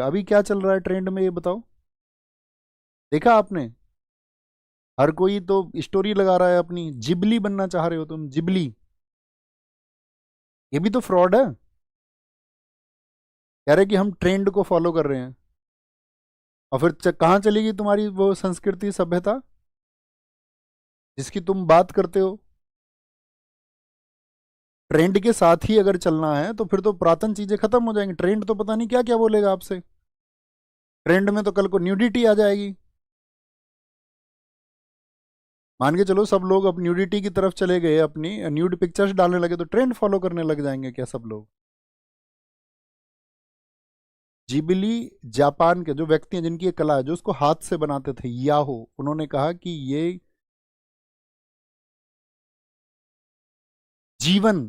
अभी क्या चल रहा है ट्रेंड में, ये बताओ। देखा आपने? हर कोई तो स्टोरी लगा रहा है अपनी, जिबली बनना चाह रहे हो तुम, जिबली। ये भी तो फ्रॉड है। कह रहे कि हम ट्रेंड को फॉलो कर रहे हैं, और फिर कहाँ चलेगी तुम्हारी वो संस्कृति सभ्यता जिसकी तुम बात करते हो? ट्रेंड के साथ ही अगर चलना है तो फिर तो पुरातन चीजें खत्म हो जाएंगी। ट्रेंड तो पता नहीं क्या क्या बोलेगा आपसे। ट्रेंड में तो कल को न्यूडिटी आ जाएगी। मान के चलो सब लोग अब न्यूडिटी की तरफ चले गए, अपनी न्यूड पिक्चर्स डालने लगे, तो ट्रेंड फॉलो करने लग जाएंगे क्या सब लोग? जिबली जापान के जो व्यक्ति हैं, जिनकी ये कला है, जो उसको हाथ से बनाते थे, याहो, उन्होंने कहा कि ये जीवन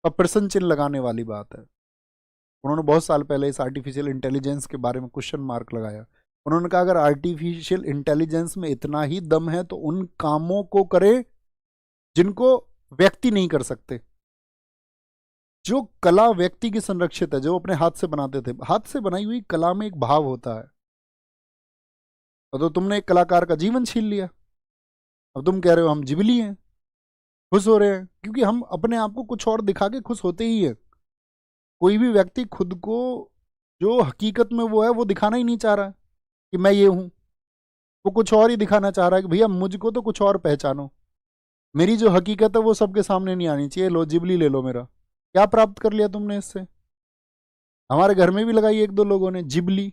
पर प्रश्न चिन्ह लगाने वाली बात है। उन्होंने बहुत साल पहले इस आर्टिफिशियल इंटेलिजेंस के बारे में क्वेश्चन मार्क लगाया। उन्होंने कहा अगर आर्टिफिशियल इंटेलिजेंस में इतना ही दम है तो उन कामों को करे जिनको व्यक्ति नहीं कर सकते। जो कला व्यक्ति की संरक्षित है, जो अपने हाथ से बनाते थे, हाथ से बनाई हुई कला में एक भाव होता है। तो तुमने एक कलाकार का जीवन छीन लिया। अब तुम कह रहे हो हम जिबली हैं, खुश हो रहे हैं, क्योंकि हम अपने आप को कुछ और दिखा के खुश होते ही है। कोई भी व्यक्ति खुद को जो हकीकत में वो है वो दिखाना ही नहीं चाह रहा कि मैं ये हूं। वो कुछ और ही दिखाना चाह रहा है कि भैया मुझको तो कुछ और पहचानो, मेरी जो हकीकत है वो सबके सामने नहीं आनी चाहिए। लो जिबली ले लो मेरा। क्या प्राप्त कर लिया तुमने इससे? हमारे घर में भी लगाई एक दो लोगों ने जिबली।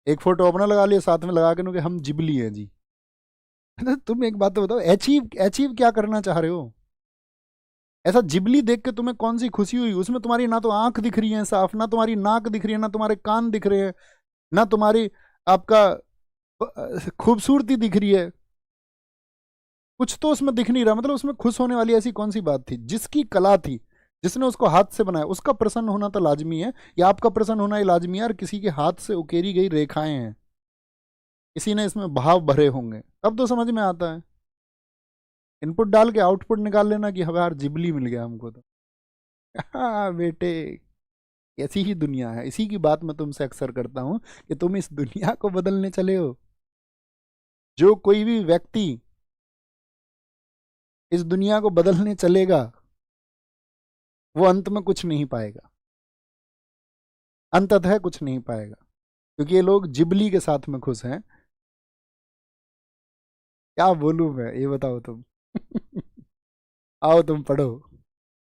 एक फोटो अपना लगा लिया, साथ में लगा के कि हम जिबली हैं जी। तुम एक बात तो बताओ, अचीव अचीव क्या करना चाह रहे हो? ऐसा जिबली देख के तुम्हें कौन सी खुशी हुई? उसमें तुम्हारी ना तो आंख दिख रही है साफ, ना तुम्हारी नाक दिख रही है, ना तुम्हारे कान दिख रहे हैं, ना तुम्हारी आपका खूबसूरती दिख रही है। कुछ तो उसमें दिख नहीं रहा। मतलब उसमें खुश होने वाली ऐसी कौन सी बात थी? जिसकी कला थी, जिसने उसको हाथ से बनाया, उसका प्रसन्न होना तो लाजमी है, या आपका प्रसन्न होना ही लाजमी है? और किसी के हाथ से उकेरी गई रेखाएं हैं, किसी ने इसमें भाव भरे होंगे, तब तो समझ में आता है। इनपुट डाल के आउटपुट निकाल लेना कि हमें यार जिबली मिल गया हमको तो। हाँ बेटे, ऐसी ही दुनिया है। इसी की बात मैं तुमसे अक्सर करता हूं कि तुम इस दुनिया को बदलने चले हो। जो कोई भी व्यक्ति इस दुनिया को बदलने चलेगा वो अंत में कुछ नहीं पाएगा, अंततः कुछ नहीं पाएगा, क्योंकि ये लोग जिबली के साथ में खुश हैं। क्या बोलूं मैं, ये बताओ तुम। आओ तुम पढ़ो।